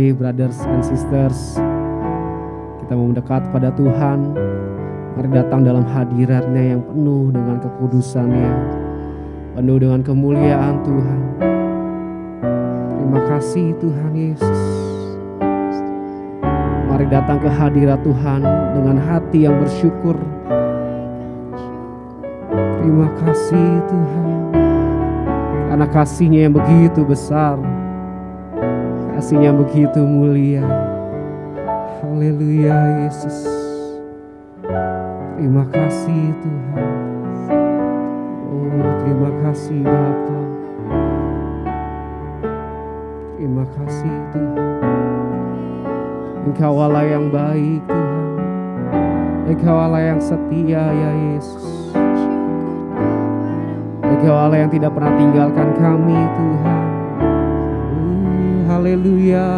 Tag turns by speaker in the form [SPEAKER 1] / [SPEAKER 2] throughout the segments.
[SPEAKER 1] Mari brothers and sisters, kita mau mendekat pada Tuhan. Mari datang dalam hadirat-Nya yang penuh dengan kekudusan-Nya, penuh dengan kemuliaan Tuhan. Terima kasih Tuhan Yesus. Mari datang ke hadirat Tuhan dengan hati yang bersyukur. Terima kasih Tuhan, karena kasih-Nya yang begitu besar, kasih-Nya begitu mulia. Haleluya Yesus. Terima kasih Tuhan. Oh, terima kasih Bapa. Terima kasih Tuhan. Engkau Allah yang baik Tuhan. Engkau Allah yang setia ya Yesus. Engkau Allah yang tidak pernah tinggalkan kami Tuhan. Haleluya.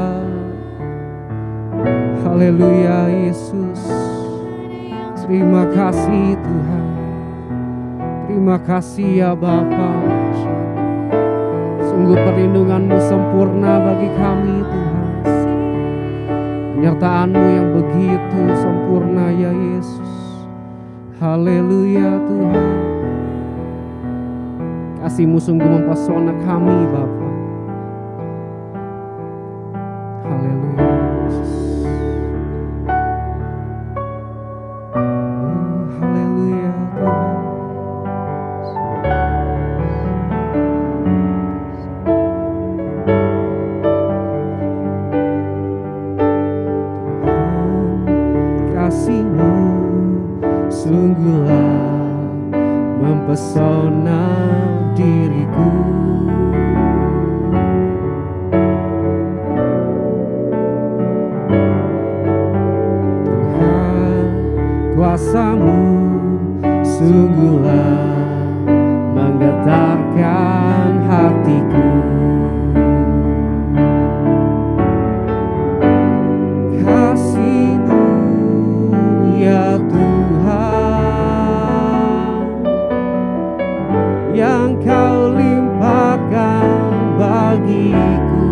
[SPEAKER 1] Haleluya Yesus. Terima kasih Tuhan. Terima kasih ya Bapa. Sungguh perlindungan-Mu sempurna bagi kami Tuhan. Penyertaan-Mu yang begitu sempurna ya Yesus. Haleluya Tuhan. Kasih-Mu sungguh mempesona kami Bapa. Haleluya Yesus. Haleluya Tuhan. Kasih-Mu sungguhlah mempesona diriku. Tuhan, kuasa-Mu sungguhlah menggetarkan hatiku. Kasih-Mu ya Tuhan, yang Kau limpahkan bagiku,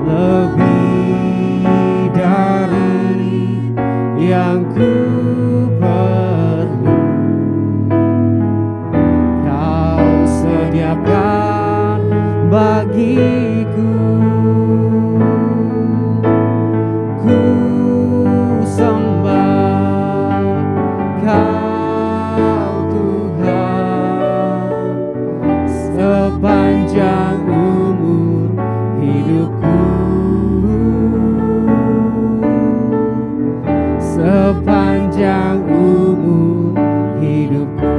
[SPEAKER 1] lebih dari yang ku perlu. Kau sediakan bagiku. Ku sembah Kau Tuhan sepanjang umur hidupku, sepanjang umur hidupku.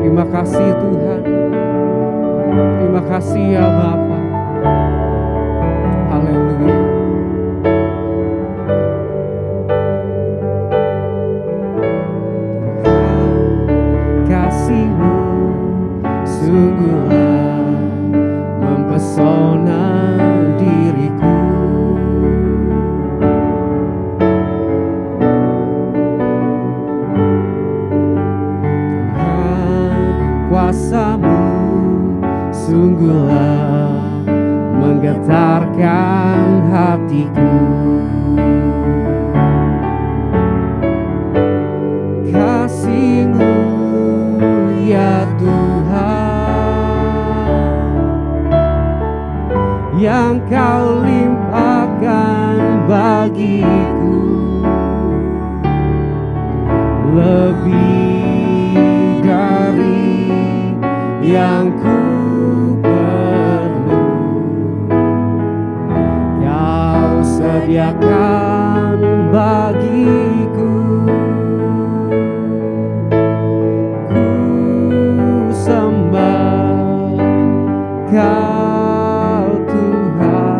[SPEAKER 1] Terima kasih Tuhan. Terima kasih ya Bapa. Haleluya. Kasih-Mu sungguhlah mempesona diriku. Tuhan, kuasa-Mu sungguhlah menggetarkan hatiku. Kasih-Mu ya Tuhan, yang Kau limpahkan bagiku, lebih dari yang ku perlu. Kau sediakan bagiku. Sembah Kau Tuhan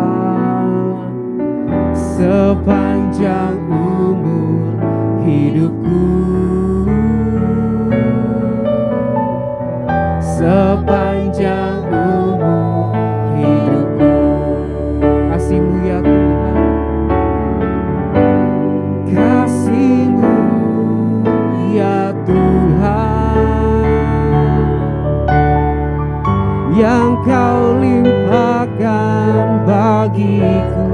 [SPEAKER 1] sepanjang umur hidupku, sepanjang umur hidupku. Kasih-Mu ya Tuhan. Kasih-Mu ya Tuhan, yang bagiku,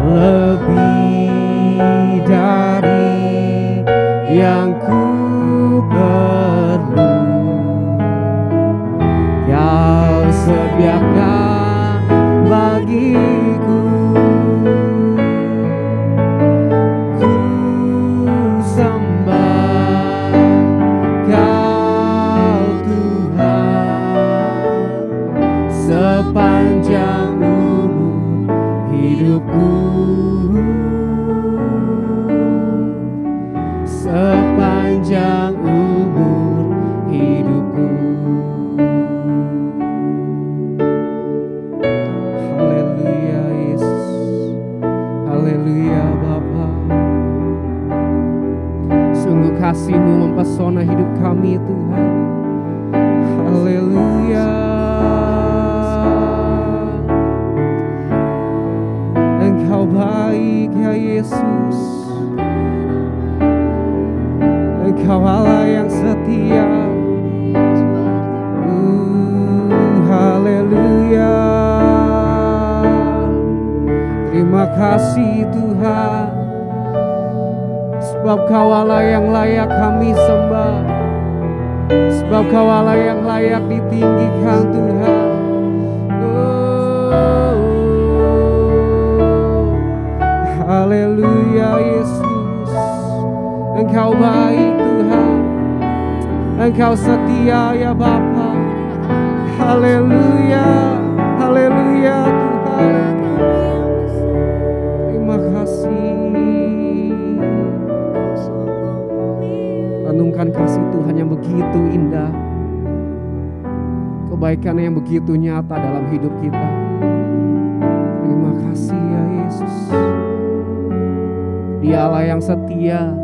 [SPEAKER 1] lebih dari yang ku perlu. Kau sediakan bagiku, ku sembah Kau Tuhan sepanjang umur hidupku, sepanjang umur hidupku. Haleluya Yesus, haleluya Bapa. Sungguh kasih-Mu mempesona hidup kami Tuhan. Haleluya. Engkau baik ya Yesus, Engkau Allah yang setia. Haleluya. Terima kasih Tuhan, sebab Kau Allah yang layak kami sembah, sebab Kau Allah yang layak ditinggikan Tuhan. Haleluya Yesus, Engkau baik Tuhan, Engkau setia ya Bapa. Haleluya, haleluya Tuhan. Terima kasih. Renungkan kasih Tuhan yang begitu indah, kebaikan yang begitu nyata dalam hidup kita. Terima kasih ya Yesus. Dia Allah yang setia,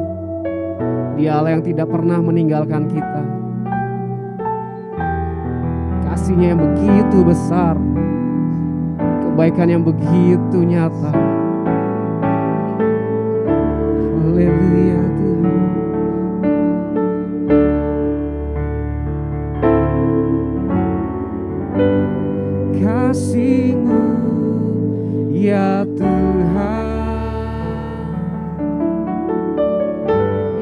[SPEAKER 1] Dia Allah yang tidak pernah meninggalkan kita. Kasih-Nya yang begitu besar, kebaikan yang begitu nyata. Haleluya Tuhan. Kasih-Mu ya Tuhan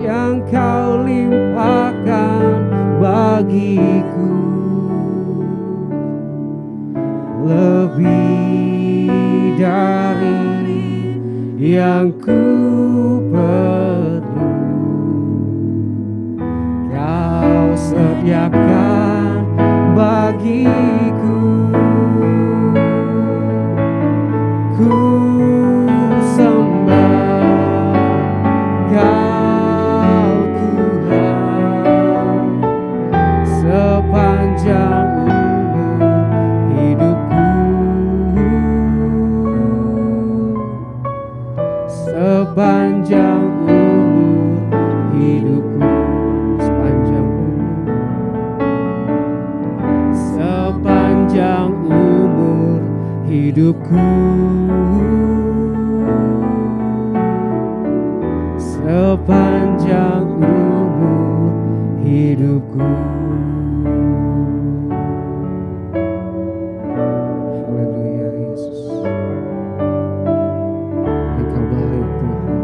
[SPEAKER 1] yang Kau limpahkan bagiku, lebih dari yang ku perlu. Kau sediakan bagiku, ku sembah Kau Tuhan sepanjang umur hidupku, sepanjang umur hidupku, sepanjang umur, sepanjang umur hidupku, sepanjang umur hidupku. Haleluya Yesus, Engkau baik Tuhan.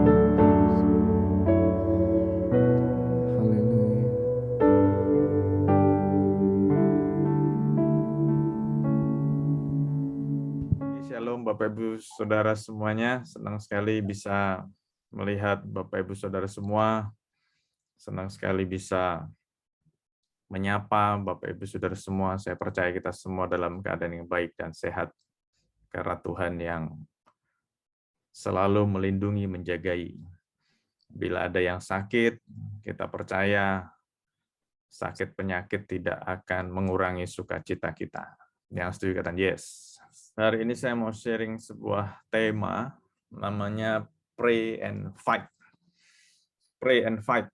[SPEAKER 1] Haleluya.
[SPEAKER 2] Shalom Bapak Ibu Saudara semuanya, senang sekali bisa melihat Bapak Ibu Saudara semua, senang sekali bisa menyapa Bapak Ibu Saudara semua. Saya percaya kita semua dalam keadaan yang baik dan sehat, karena Tuhan yang selalu melindungi, menjagai. Bila ada yang sakit, kita percaya sakit penyakit tidak akan mengurangi sukacita kita. Yang setuju katakan yes. Hari ini saya mau sharing sebuah tema, namanya pray and fight. Pray and fight.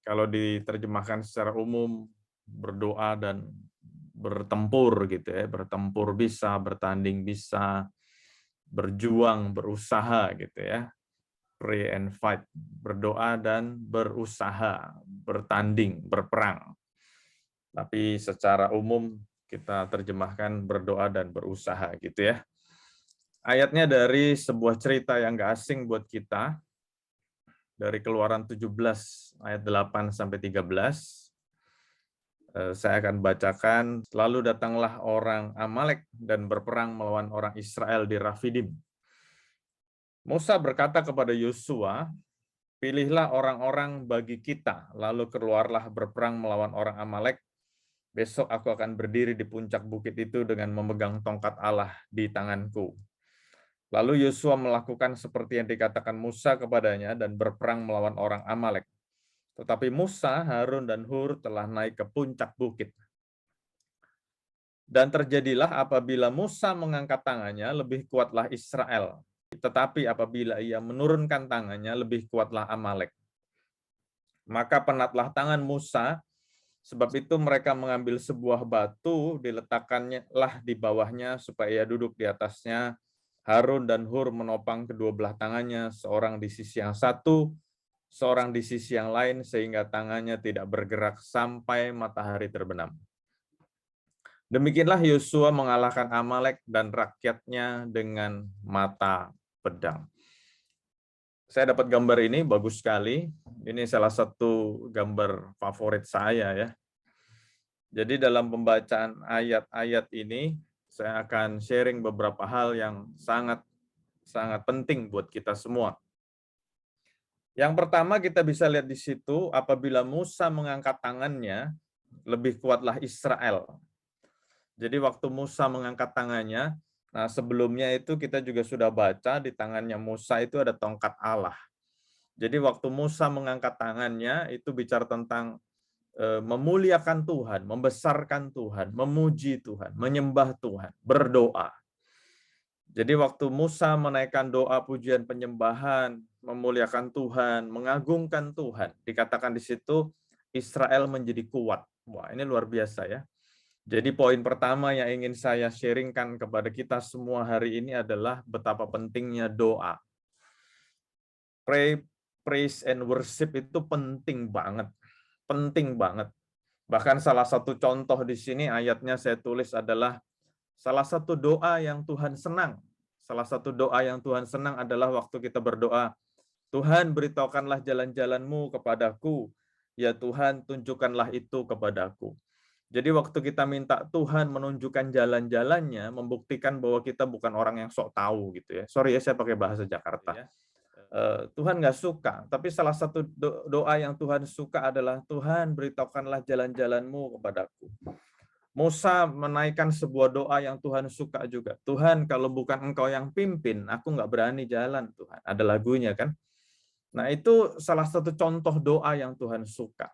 [SPEAKER 2] Kalau diterjemahkan secara umum, berdoa dan bertempur gitu ya. Bertempur bisa, bertanding bisa, berjuang, berusaha gitu ya. Pray and fight. Berdoa dan berusaha, bertanding, berperang. Tapi secara umum kita terjemahkan berdoa dan berusaha gitu ya. Ayatnya dari sebuah cerita yang gak asing buat kita, dari Keluaran 17 ayat 8 sampai 13. Saya akan bacakan. Lalu datanglah orang Amalek dan berperang melawan orang Israel di Rafidim. Musa berkata kepada Yosua, pilihlah orang-orang bagi kita, lalu keluarlah berperang melawan orang Amalek. Besok aku akan berdiri di puncak bukit itu dengan memegang tongkat Allah di tanganku. Lalu Yosua melakukan seperti yang dikatakan Musa kepadanya dan berperang melawan orang Amalek. Tetapi Musa, Harun, dan Hur telah naik ke puncak bukit. Dan terjadilah apabila Musa mengangkat tangannya, lebih kuatlah Israel. Tetapi apabila ia menurunkan tangannya, lebih kuatlah Amalek. Maka penatlah tangan Musa, sebab itu mereka mengambil sebuah batu, diletakkannya lah di bawahnya, supaya ia duduk di atasnya. Harun dan Hur menopang kedua belah tangannya, seorang di sisi yang satu, seorang di sisi yang lain, sehingga tangannya tidak bergerak sampai matahari terbenam. Demikianlah Yosua mengalahkan Amalek dan rakyatnya dengan mata pedang. Saya dapat gambar ini, bagus sekali. Ini salah satu gambar favorit saya ya. Jadi dalam pembacaan ayat-ayat ini, saya akan sharing beberapa hal yang sangat penting buat kita semua. Yang pertama kita bisa lihat di situ, apabila Musa mengangkat tangannya, lebih kuatlah Israel. Jadi waktu Musa mengangkat tangannya, nah sebelumnya itu kita juga sudah baca di tangannya Musa itu ada tongkat Allah. Jadi waktu Musa mengangkat tangannya itu bicara tentang memuliakan Tuhan, membesarkan Tuhan, memuji Tuhan, menyembah Tuhan, berdoa. Jadi waktu Musa menaikkan doa pujian penyembahan, memuliakan Tuhan, mengagungkan Tuhan, dikatakan di situ Israel menjadi kuat. Wah, ini luar biasa ya. Jadi poin pertama yang ingin saya sharingkan kepada kita semua hari ini adalah betapa pentingnya doa. Pray, praise, and worship itu penting banget. Penting banget. Bahkan salah satu contoh di sini ayatnya saya tulis adalah salah satu doa yang Tuhan senang. Salah satu doa yang Tuhan senang adalah waktu kita berdoa, Tuhan beritahukanlah jalan-jalan-Mu kepadaku. Ya Tuhan, tunjukkanlah itu kepadaku. Jadi waktu kita minta Tuhan menunjukkan jalan-jalannya, membuktikan bahwa kita bukan orang yang sok tahu gitu ya. Sorry ya, saya pakai bahasa Jakarta. Tuhan nggak suka, tapi salah satu doa yang Tuhan suka adalah Tuhan beritahukanlah jalan-jalan-Mu kepadaku. Musa menaikkan sebuah doa yang Tuhan suka juga. Tuhan, kalau bukan Engkau yang pimpin, aku nggak berani jalan, Tuhan. Ada lagunya kan? Nah itu salah satu contoh doa yang Tuhan suka.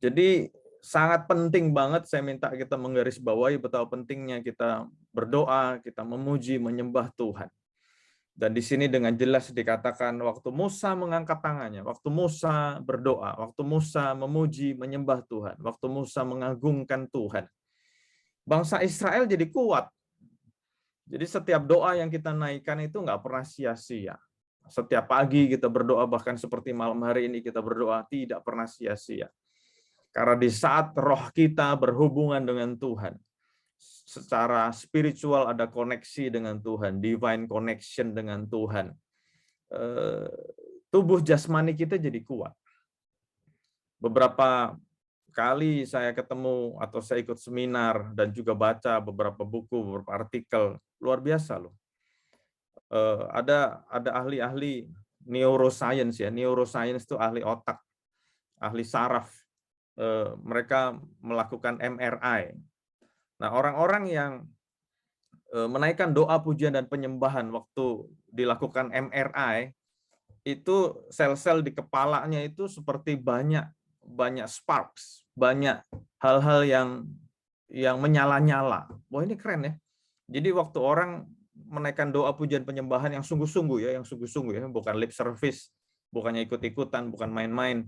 [SPEAKER 2] Jadi sangat penting banget saya minta kita menggarisbawahi betapa pentingnya kita berdoa, kita memuji, menyembah Tuhan. Dan di sini dengan jelas dikatakan waktu Musa mengangkat tangannya, waktu Musa berdoa, waktu Musa memuji, menyembah Tuhan, waktu Musa mengagungkan Tuhan, bangsa Israel jadi kuat. Jadi setiap doa yang kita naikkan itu nggak pernah sia-sia. Setiap pagi kita berdoa, bahkan seperti malam hari ini kita berdoa, tidak pernah sia-sia. Karena di saat roh kita berhubungan dengan Tuhan, secara spiritual ada koneksi dengan Tuhan, divine connection dengan Tuhan. Tubuh jasmani kita jadi kuat. Beberapa kali saya ketemu atau saya ikut seminar dan juga baca beberapa buku, beberapa artikel, luar biasa loh. Ada ahli-ahli neuroscience ya, neuroscience itu ahli otak, ahli saraf. Mereka melakukan MRI. Nah, orang-orang yang menaikkan doa pujian dan penyembahan waktu dilakukan MRI, itu sel-sel di kepalanya itu seperti banyak sparks, banyak hal-hal yang menyala-nyala. Wah, ini keren ya. Jadi waktu orang menaikkan doa pujian penyembahan yang sungguh-sungguh ya, bukan lip service, bukannya ikut-ikutan, bukan main-main.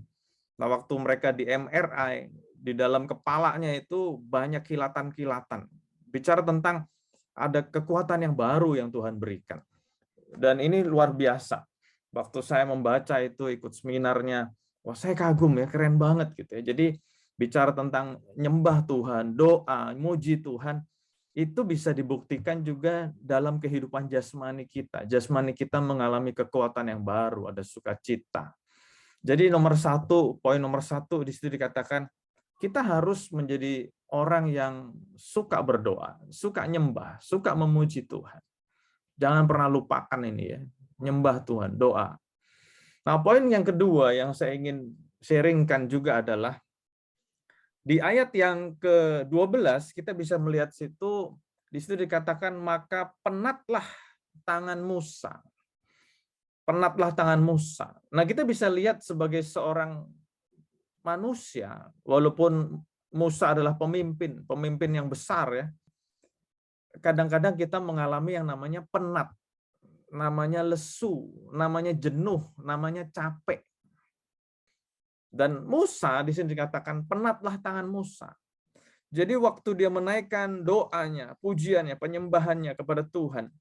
[SPEAKER 2] Nah, waktu mereka di MRI, di dalam kepalanya itu banyak kilatan-kilatan. Bicara tentang ada kekuatan yang baru yang Tuhan berikan. Dan ini luar biasa. Waktu saya membaca itu, ikut seminarnya, wah saya kagum ya, keren banget gitu ya. Jadi bicara tentang nyembah Tuhan, doa, muji Tuhan, itu bisa dibuktikan juga dalam kehidupan jasmani kita. Jasmani kita mengalami kekuatan yang baru, ada sukacita. Jadi poin nomor satu di situ dikatakan, kita harus menjadi orang yang suka berdoa, suka nyembah, suka memuji Tuhan. Jangan pernah lupakan ini ya, nyembah Tuhan, doa. Nah, poin yang kedua yang saya ingin sharingkan juga adalah, di ayat yang ke-12 kita bisa melihat di situ dikatakan, maka penatlah tangan Musa. Penatlah tangan Musa. Nah, kita bisa lihat sebagai seorang manusia, walaupun Musa adalah pemimpin yang besar ya, kadang-kadang kita mengalami yang namanya penat, namanya lesu, namanya jenuh, namanya capek. Dan Musa di sini dikatakan penatlah tangan Musa. Jadi waktu dia menaikkan doanya, pujiannya, penyembahannya kepada Tuhan,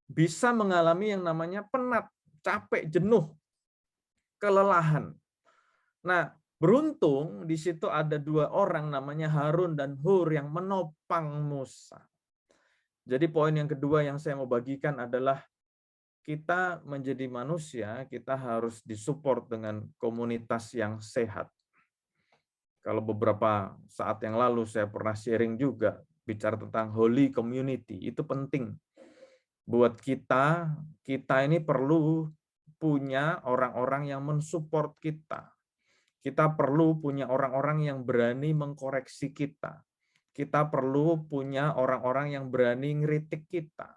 [SPEAKER 2] bisa mengalami yang namanya penat, capek, jenuh, kelelahan. Nah, beruntung di situ ada dua orang namanya Harun dan Hur yang menopang Musa. Jadi poin yang kedua yang saya mau bagikan adalah, kita menjadi manusia, kita harus disupport dengan komunitas yang sehat. Kalau beberapa saat yang lalu saya pernah sharing juga, bicara tentang holy community, itu penting. Buat kita ini perlu punya orang-orang yang mensupport kita. Kita perlu punya orang-orang yang berani mengkoreksi kita. Kita perlu punya orang-orang yang berani ngeritik kita.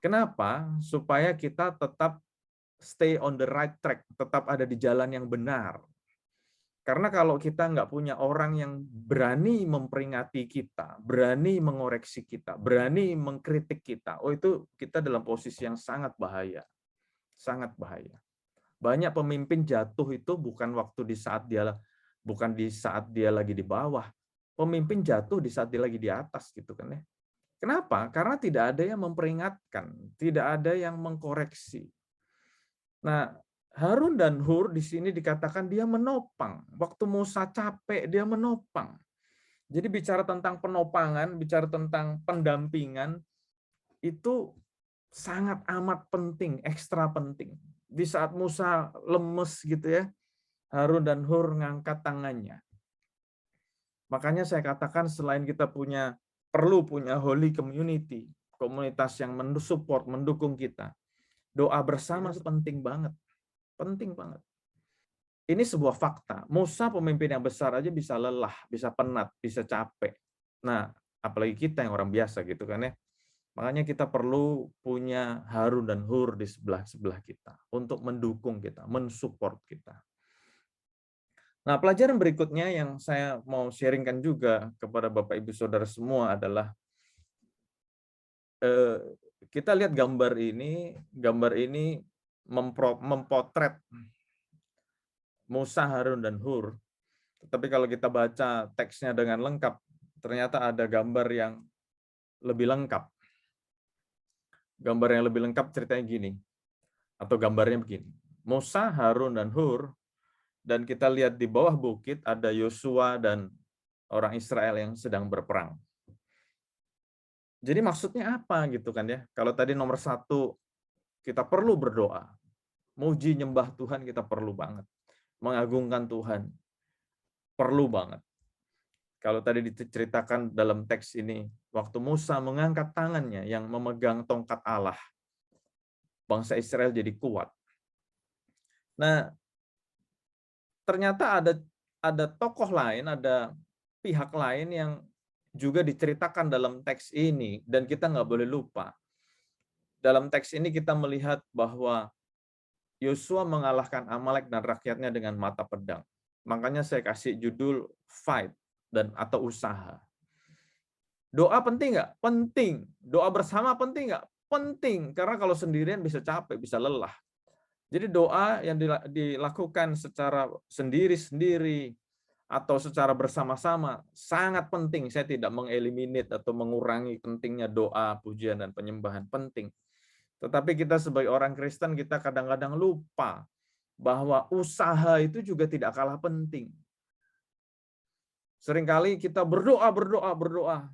[SPEAKER 2] Kenapa? Supaya kita tetap stay on the right track, tetap ada di jalan yang benar. Karena kalau kita nggak punya orang yang berani memperingati kita, berani mengoreksi kita, berani mengkritik kita, itu kita dalam posisi yang sangat bahaya. Sangat bahaya. Banyak pemimpin jatuh itu bukan di saat dia lagi di bawah. Pemimpin jatuh di saat dia lagi di atas gitu kan ya. Kenapa? Karena tidak ada yang memperingatkan, tidak ada yang mengkoreksi. Nah, Harun dan Hur di sini dikatakan dia menopang. Waktu Musa capek, dia menopang. Jadi bicara tentang penopangan, bicara tentang pendampingan, itu sangat amat penting, ekstra penting. Di saat Musa lemes gitu ya, Harun dan Hur ngangkat tangannya. Makanya saya katakan selain kita perlu punya holy community, komunitas yang mensupport, mendukung kita, doa bersama penting banget. Penting banget. Ini sebuah fakta. Musa pemimpin yang besar aja bisa lelah, bisa penat, bisa capek. Nah, apalagi kita yang orang biasa gitu kan ya. Makanya kita perlu punya Harun dan Hur di sebelah-sebelah kita untuk mendukung kita, mensupport kita. Nah, pelajaran berikutnya yang saya mau sharingkan juga kepada Bapak Ibu Saudara semua adalah, kita lihat gambar ini mempotret Musa, Harun, dan Hur. Tetapi kalau kita baca teksnya dengan lengkap, ternyata ada gambar yang lebih lengkap. Gambar yang lebih lengkap ceritanya gini, atau gambarnya begini. Musa, Harun, dan Hur, dan kita lihat di bawah bukit ada Yosua dan orang Israel yang sedang berperang. Jadi maksudnya apa gitu kan ya? Kalau tadi nomor satu, kita perlu berdoa. Muji nyembah Tuhan kita perlu banget. Mengagungkan Tuhan, perlu banget. Kalau tadi diceritakan dalam teks ini, waktu Musa mengangkat tangannya yang memegang tongkat Allah, bangsa Israel jadi kuat. Nah, ternyata ada tokoh lain, ada pihak lain yang juga diceritakan dalam teks ini, dan kita nggak boleh lupa. Dalam teks ini kita melihat bahwa Yosua mengalahkan Amalek dan rakyatnya dengan mata pedang. Makanya saya kasih judul fight atau usaha. Doa penting nggak? Penting. Doa bersama penting nggak? Penting. Karena kalau sendirian bisa capek, bisa lelah. Jadi doa yang dilakukan secara sendiri-sendiri atau secara bersama-sama sangat penting. Saya tidak mengeliminate atau mengurangi pentingnya doa, pujian, dan penyembahan. Penting. Tetapi kita sebagai orang Kristen, kita kadang-kadang lupa bahwa usaha itu juga tidak kalah penting. Seringkali kita berdoa,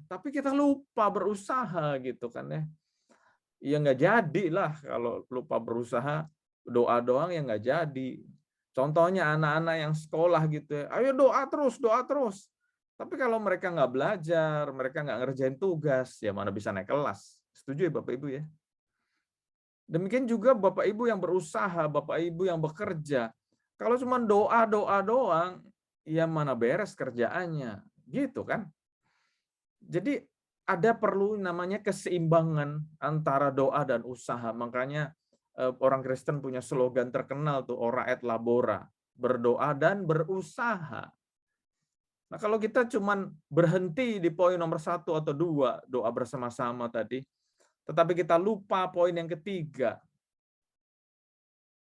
[SPEAKER 2] tapi kita lupa berusaha gitu kan ya. Ya nggak jadi lah kalau lupa berusaha, doa doang ya nggak jadi. Contohnya anak-anak yang sekolah gitu ya, ayo doa terus. Tapi kalau mereka nggak belajar, mereka nggak ngerjain tugas, ya mana bisa naik kelas. Setuju ya Bapak Ibu ya? Demikian juga Bapak Ibu yang berusaha, Bapak Ibu yang bekerja. Kalau cuma doa doang, ya mana beres kerjaannya, gitu kan? Jadi ada perlu namanya keseimbangan antara doa dan usaha. Makanya orang Kristen punya slogan terkenal tuh, ora et labora, berdoa dan berusaha. Nah kalau kita cuma berhenti di poin nomor 1 atau 2, doa bersama-sama tadi, tetapi kita lupa poin yang ketiga,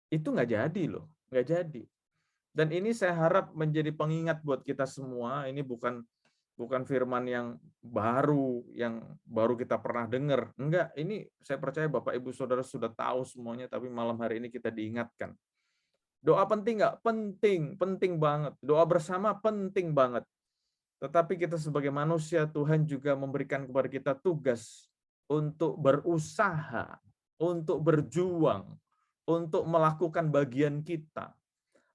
[SPEAKER 2] itu nggak jadi loh, nggak jadi. Dan ini saya harap menjadi pengingat buat kita semua. Ini bukan firman yang baru kita pernah dengar. Enggak, ini saya percaya Bapak Ibu Saudara sudah tahu semuanya, tapi malam hari ini kita diingatkan. Doa penting nggak? Penting banget. Doa bersama penting banget. Tetapi kita sebagai manusia, Tuhan juga memberikan kepada kita tugas untuk berusaha, untuk berjuang, untuk melakukan bagian kita.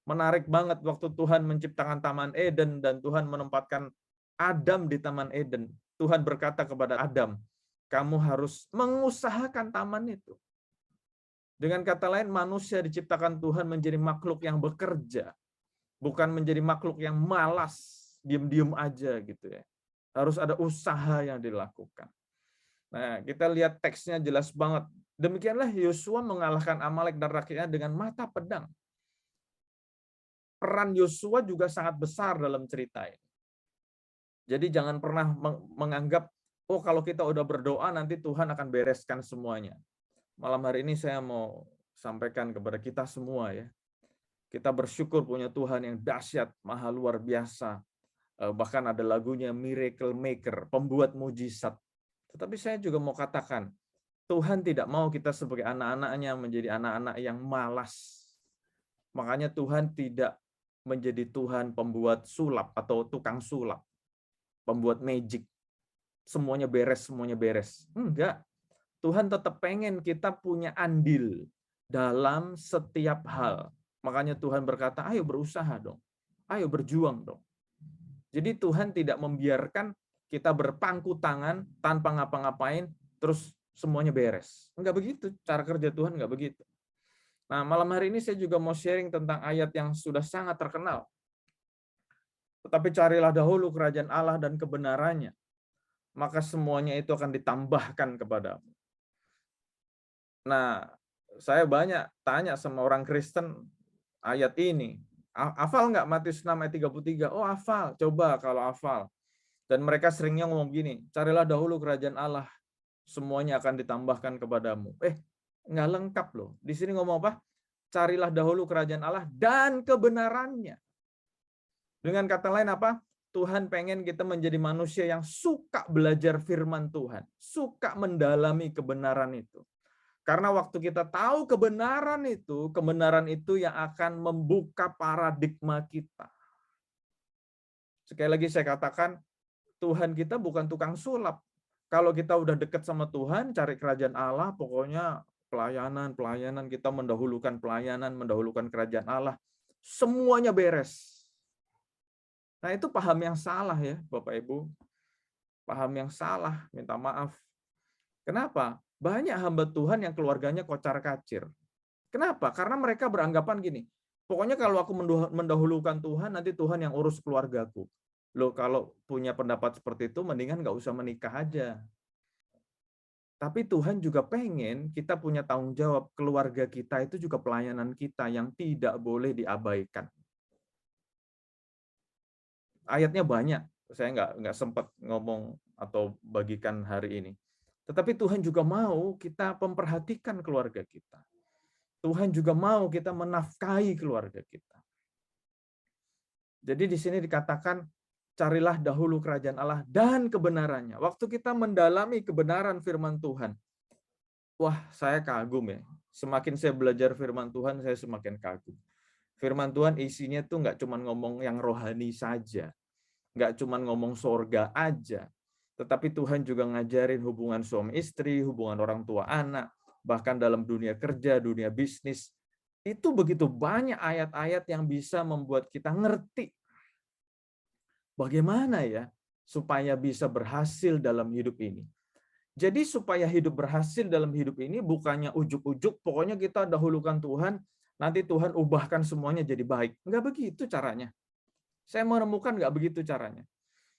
[SPEAKER 2] Menarik banget waktu Tuhan menciptakan Taman Eden dan Tuhan menempatkan Adam di Taman Eden. Tuhan berkata kepada Adam, kamu harus mengusahakan taman itu. Dengan kata lain, manusia diciptakan Tuhan menjadi makhluk yang bekerja, bukan menjadi makhluk yang malas, diem-diem aja gitu ya. Harus ada usaha yang dilakukan. Nah, kita lihat teksnya jelas banget. Demikianlah Yosua mengalahkan Amalek dan rakyatnya dengan mata pedang. Peran Yosua juga sangat besar dalam cerita ini. Jadi jangan pernah menganggap, oh kalau kita udah berdoa nanti Tuhan akan bereskan semuanya. Malam hari ini saya mau sampaikan kepada kita semua ya. Kita bersyukur punya Tuhan yang dahsyat, maha luar biasa. Bahkan ada lagunya Miracle Maker, pembuat mujizat. Tetapi saya juga mau katakan, Tuhan tidak mau kita sebagai anak-anaknya menjadi anak-anak yang malas. Makanya Tuhan tidak menjadi Tuhan pembuat sulap atau tukang sulap, pembuat magic. Semuanya beres. Enggak. Tuhan tetap pengen kita punya andil dalam setiap hal. Makanya Tuhan berkata, ayo berusaha dong. Ayo berjuang dong. Jadi Tuhan tidak membiarkan kita berpangku tangan tanpa ngapa-ngapain, terus semuanya beres. Enggak begitu. Cara kerja Tuhan enggak begitu. Nah, malam hari ini saya juga mau sharing tentang ayat yang sudah sangat terkenal. Tetapi carilah dahulu kerajaan Allah dan kebenarannya, maka semuanya itu akan ditambahkan kepadamu. Nah, saya banyak tanya sama orang Kristen ayat ini. Hafal nggak Matius 6 ayat 33? Oh, hafal. Coba kalau hafal. Dan mereka seringnya ngomong gini, carilah dahulu kerajaan Allah, semuanya akan ditambahkan kepadamu. Nggak lengkap loh. Di sini ngomong apa? Carilah dahulu kerajaan Allah dan kebenarannya. Dengan kata lain apa? Tuhan pengen kita menjadi manusia yang suka belajar firman Tuhan. Suka mendalami kebenaran itu. Karena waktu kita tahu kebenaran itu yang akan membuka paradigma kita. Sekali lagi saya katakan, Tuhan kita bukan tukang sulap. Kalau kita udah dekat sama Tuhan, cari kerajaan Allah, pokoknya pelayanan, kita mendahulukan pelayanan, mendahulukan kerajaan Allah. Semuanya beres. Nah itu paham yang salah ya Bapak Ibu. Paham yang salah, minta maaf. Kenapa? Banyak hamba Tuhan yang keluarganya kocar-kacir. Kenapa? Karena mereka beranggapan gini, pokoknya kalau aku mendahulukan Tuhan, nanti Tuhan yang urus keluargaku. Loh kalau punya pendapat seperti itu, mendingan nggak usah menikah aja. Tapi Tuhan juga pengen kita punya tanggung jawab, keluarga kita itu juga pelayanan kita yang tidak boleh diabaikan. Ayatnya banyak, saya nggak sempat ngomong atau bagikan hari ini. Tetapi Tuhan juga mau kita memperhatikan keluarga kita. Tuhan juga mau kita menafkahi keluarga kita. Jadi di sini dikatakan, carilah dahulu kerajaan Allah dan kebenarannya. Waktu kita mendalami kebenaran firman Tuhan, wah saya kagum ya. Semakin saya belajar firman Tuhan, saya semakin kagum. Firman Tuhan isinya tuh nggak cuma ngomong yang rohani saja. nggak cuma ngomong surga aja, tetapi Tuhan juga ngajarin hubungan suami istri, hubungan orang tua anak, bahkan dalam dunia kerja, dunia bisnis. Itu begitu banyak ayat-ayat yang bisa membuat kita ngerti bagaimana ya supaya bisa berhasil dalam hidup ini. Jadi supaya hidup berhasil dalam hidup ini bukannya ujuk-ujuk, pokoknya kita dahulukan Tuhan, nanti Tuhan ubahkan semuanya jadi baik. Enggak begitu caranya. Saya menemukan enggak begitu caranya.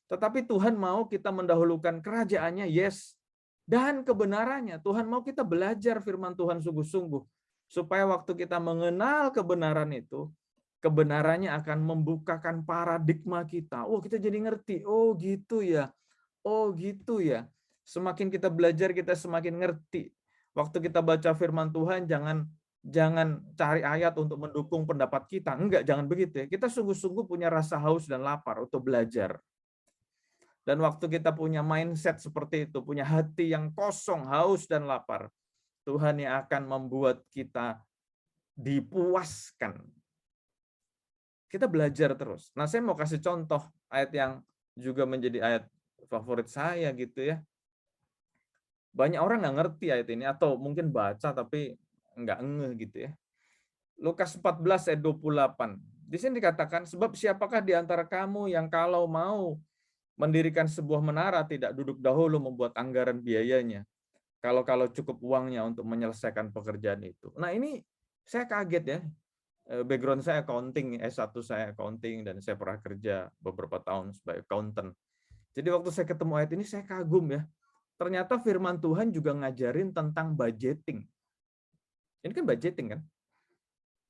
[SPEAKER 2] Tetapi Tuhan mau kita mendahulukan kerajaannya, yes. Dan kebenarannya, Tuhan mau kita belajar firman Tuhan sungguh-sungguh. Supaya waktu kita mengenal kebenaran itu, kebenarannya akan membukakan paradigma kita. Oh, kita jadi ngerti. Oh, gitu ya. Oh, gitu ya. Semakin kita belajar, kita semakin ngerti. Waktu kita baca firman Tuhan, jangan cari ayat untuk mendukung pendapat kita. Enggak, jangan begitu ya. Kita sungguh-sungguh punya rasa haus dan lapar untuk belajar. Dan waktu kita punya mindset seperti itu, punya hati yang kosong, haus dan lapar, Tuhan yang akan membuat kita dipuaskan. Kita belajar terus. Nah, saya mau kasih contoh ayat yang juga menjadi ayat favorit saya gitu ya. Banyak orang nggak ngerti ayat ini, atau mungkin baca tapi nggak ngeh gitu ya. Lukas 14 ayat 28. Di sini dikatakan, sebab siapakah di antara kamu yang kalau mau mendirikan sebuah menara tidak duduk dahulu membuat anggaran biayanya. Kalau cukup uangnya untuk menyelesaikan pekerjaan itu. Nah ini saya kaget ya. Background saya accounting, S1 saya accounting, dan saya pernah kerja beberapa tahun sebagai accountant. Jadi waktu saya ketemu ayat ini saya kagum ya. Ternyata firman Tuhan juga ngajarin tentang budgeting. Ini kan budgeting kan?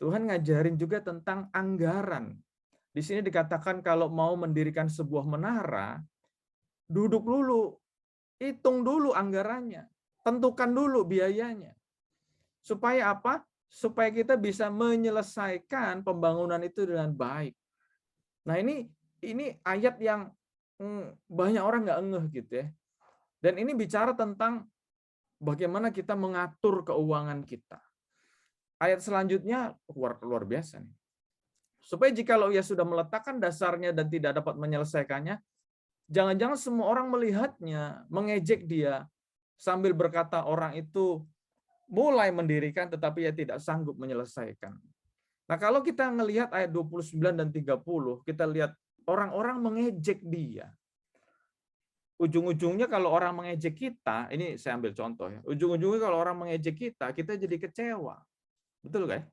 [SPEAKER 2] Tuhan ngajarin juga tentang anggaran. Di sini dikatakan kalau mau mendirikan sebuah menara, duduk dulu, hitung dulu anggarannya, tentukan dulu biayanya. Supaya apa? Supaya kita bisa menyelesaikan pembangunan itu dengan baik. Nah ini ayat yang banyak orang nggak ngeh gitu ya. Dan ini bicara tentang bagaimana kita mengatur keuangan kita. Ayat selanjutnya luar biasa nih. Supaya jikalau ia sudah meletakkan dasarnya dan tidak dapat menyelesaikannya, jangan-jangan semua orang melihatnya, mengejek dia, sambil berkata orang itu mulai mendirikan tetapi ia tidak sanggup menyelesaikan. Nah kalau kita melihat ayat 29 dan 30, kita lihat orang-orang mengejek dia. Ujung-ujungnya kalau orang mengejek kita, ini saya ambil contoh ya, ujung-ujungnya kalau orang mengejek kita jadi kecewa. Betul nggak ya?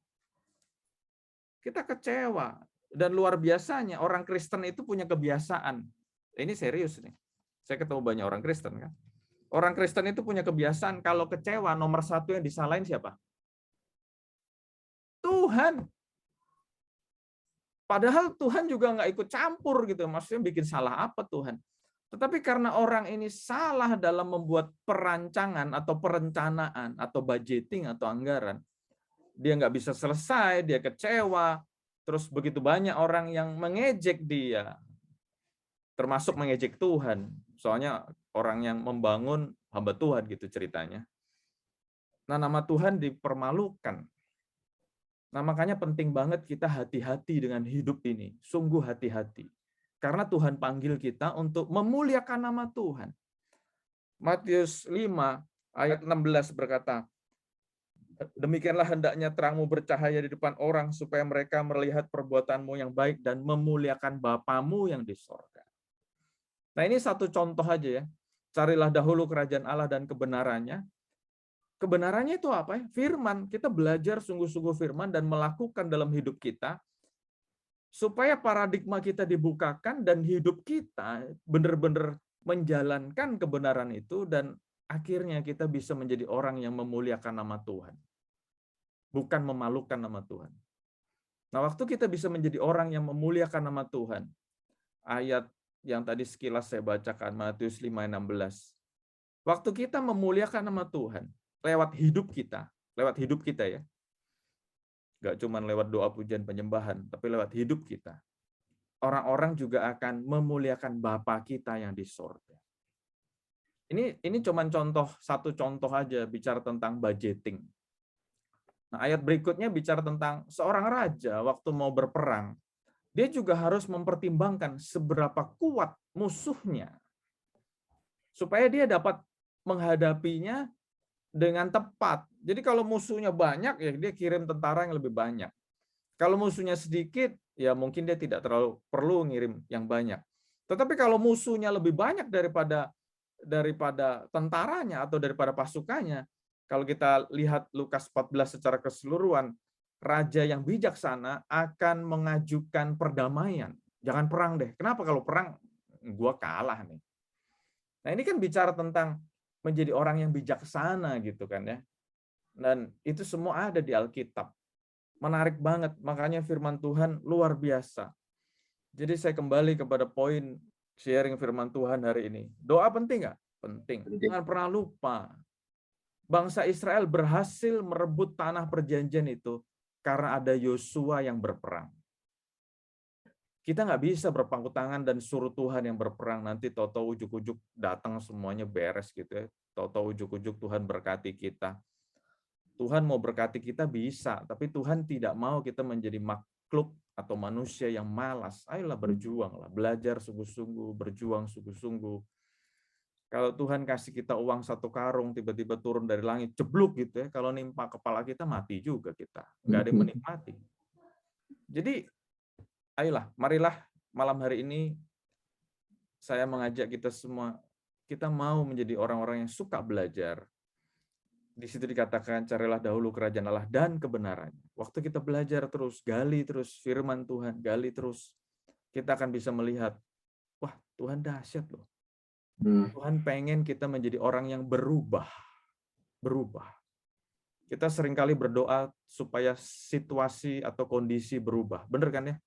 [SPEAKER 2] Kita kecewa. Dan luar biasanya orang Kristen itu punya kebiasaan. Ini serius nih. Saya ketemu banyak orang Kristen kan. Orang Kristen itu punya kebiasaan kalau kecewa nomor satu yang disalahin siapa? Tuhan. Padahal Tuhan juga nggak ikut campur gitu. Maksudnya bikin salah apa Tuhan? Tetapi karena orang ini salah dalam membuat perancangan atau perencanaan atau budgeting atau anggaran, dia nggak bisa selesai, dia kecewa, terus begitu banyak orang yang mengejek dia, termasuk mengejek Tuhan. Soalnya orang yang membangun hamba Tuhan gitu ceritanya. Nah, nama Tuhan dipermalukan. Nah, makanya penting banget kita hati-hati dengan hidup ini. Sungguh hati-hati. Karena Tuhan panggil kita untuk memuliakan nama Tuhan. Matius 5 ayat 16 berkata, demikianlah hendaknya terangmu bercahaya di depan orang supaya mereka melihat perbuatanmu yang baik dan memuliakan Bapamu yang di sorga. Nah ini satu contoh aja ya. Carilah dahulu kerajaan Allah dan kebenarannya. Kebenarannya itu apa ya? Firman. Kita belajar sungguh-sungguh firman dan melakukan dalam hidup kita supaya paradigma kita dibukakan dan hidup kita benar-benar menjalankan kebenaran itu dan akhirnya kita bisa menjadi orang yang memuliakan nama Tuhan. Bukan memalukan nama Tuhan. Nah, waktu kita bisa menjadi orang yang memuliakan nama Tuhan, ayat yang tadi sekilas saya bacakan, Matius 5:16. Waktu kita memuliakan nama Tuhan, lewat hidup kita ya, nggak cuma lewat doa pujian penyembahan, tapi lewat hidup kita. Orang-orang juga akan memuliakan Bapa kita yang di sorga. Ini cuma satu contoh aja bicara tentang budgeting. Nah, ayat berikutnya bicara tentang seorang raja waktu mau berperang. dia juga harus mempertimbangkan seberapa kuat musuhnya supaya dia dapat menghadapinya dengan tepat. Jadi kalau musuhnya banyak, ya dia kirim tentara yang lebih banyak. Kalau musuhnya sedikit, ya mungkin dia tidak terlalu perlu ngirim yang banyak. Tetapi kalau musuhnya lebih banyak daripada tentaranya atau daripada pasukannya, kalau kita lihat Lukas 14 secara keseluruhan, raja yang bijaksana akan mengajukan perdamaian. Jangan perang deh. Kenapa kalau perang gua kalah nih? Nah, ini kan bicara tentang menjadi orang yang bijaksana gitu kan ya. Dan itu semua ada di Alkitab. Menarik banget, makanya firman Tuhan luar biasa. Jadi saya kembali kepada poin sharing firman Tuhan hari ini. Doa penting nggak? Penting. Jangan pernah lupa. Bangsa Israel berhasil merebut tanah perjanjian itu karena ada Yosua yang berperang. Kita nggak bisa berpangku tangan dan suruh Tuhan yang berperang, nanti tahu-tahu ujuk-ujuk datang semuanya beres gitu ya. Tahu-tahu ujuk-ujuk Tuhan berkati kita. Tuhan mau berkati kita bisa, tapi Tuhan tidak mau kita menjadi makhluk atau manusia yang malas. Ayolah berjuanglah, belajar sungguh-sungguh, berjuang sungguh-sungguh. Kalau Tuhan kasih kita uang 1 karung, tiba-tiba turun dari langit, jeblok gitu ya. Kalau nimpa kepala kita, mati juga kita. Nggak ada yang menikmati. Jadi, ayolah, marilah malam hari ini saya mengajak kita semua, kita mau menjadi orang-orang yang suka belajar. Di situ dikatakan, carilah dahulu kerajaan Allah dan kebenarannya. Waktu kita belajar terus, gali terus firman Tuhan, gali terus, kita akan bisa melihat, wah Tuhan dahsyat loh. Tuhan pengen kita menjadi orang yang berubah. Kita seringkali berdoa supaya situasi atau kondisi berubah. Benar kan ya?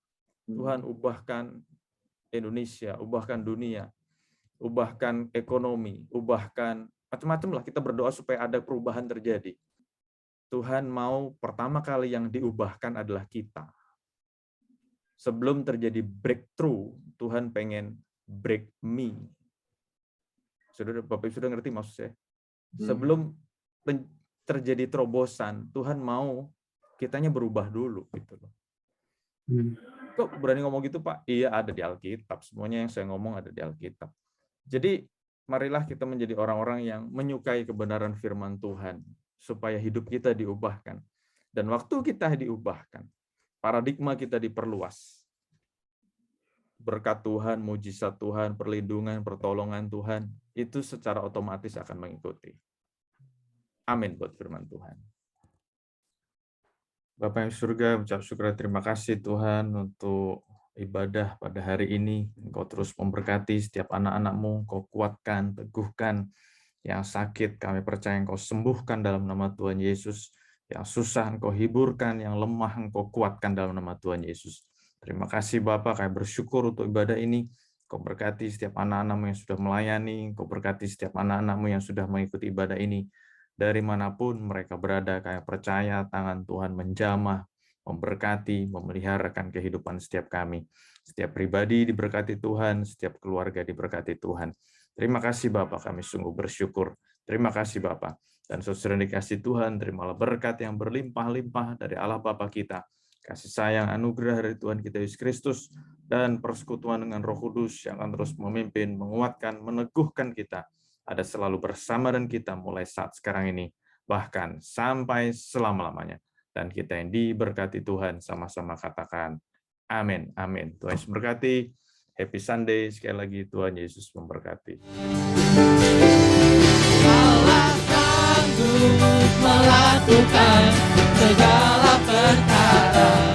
[SPEAKER 2] Tuhan ubahkan Indonesia, ubahkan dunia, ubahkan ekonomi, ubahkan macam-macam lah, kita berdoa supaya ada perubahan terjadi. Tuhan mau pertama kali yang diubahkan adalah kita. Sebelum terjadi breakthrough, Tuhan pengen break me. Bapak sudah ngerti maksud saya? Sebelum terjadi terobosan, Tuhan mau kitanya berubah dulu gitu loh. Kok berani ngomong gitu, Pak? Iya, ada di Alkitab. Semuanya yang saya ngomong ada di Alkitab. Jadi marilah kita menjadi orang-orang yang menyukai kebenaran firman Tuhan, supaya hidup kita diubahkan. Dan waktu kita diubahkan, paradigma kita diperluas. Berkat Tuhan, mujizat Tuhan, perlindungan, pertolongan Tuhan, itu secara otomatis akan mengikuti. Amin buat firman Tuhan. Bapak yang surga, ucap syukur dan terima kasih Tuhan untuk ibadah pada hari ini. Engkau terus memberkati setiap anak-anak-Mu, Engkau kuatkan, teguhkan. Yang sakit kami percaya Engkau sembuhkan dalam nama Tuhan Yesus. Yang susah Engkau hiburkan, yang lemah Engkau kuatkan dalam nama Tuhan Yesus. Terima kasih Bapak, kami bersyukur untuk ibadah ini. Engkau berkati setiap anak-anak-Mu yang sudah melayani, Engkau berkati setiap anak-anak-Mu yang sudah mengikuti ibadah ini. Dari manapun mereka berada, kami percaya tangan Tuhan menjamah, memberkati, memeliharakan kehidupan setiap kami. Setiap pribadi diberkati Tuhan, setiap keluarga diberkati Tuhan. Terima kasih Bapak, kami sungguh bersyukur. Terima kasih Bapak. Dan saudara dikasih Tuhan, terimalah berkat yang berlimpah-limpah dari Allah Bapa kita. Kasih sayang, anugerah dari Tuhan kita Yesus Kristus, dan persekutuan dengan Roh Kudus yang akan terus memimpin, menguatkan, meneguhkan kita. Ada selalu bersama dan kita mulai saat sekarang ini, bahkan sampai selama-lamanya. Dan kita yang diberkati Tuhan, sama-sama katakan, amin, amin. Tuhan Yesus memberkati. Happy Sunday, sekali lagi Tuhan Yesus memberkati.
[SPEAKER 3] Allah sanggup melakukan segala perkara.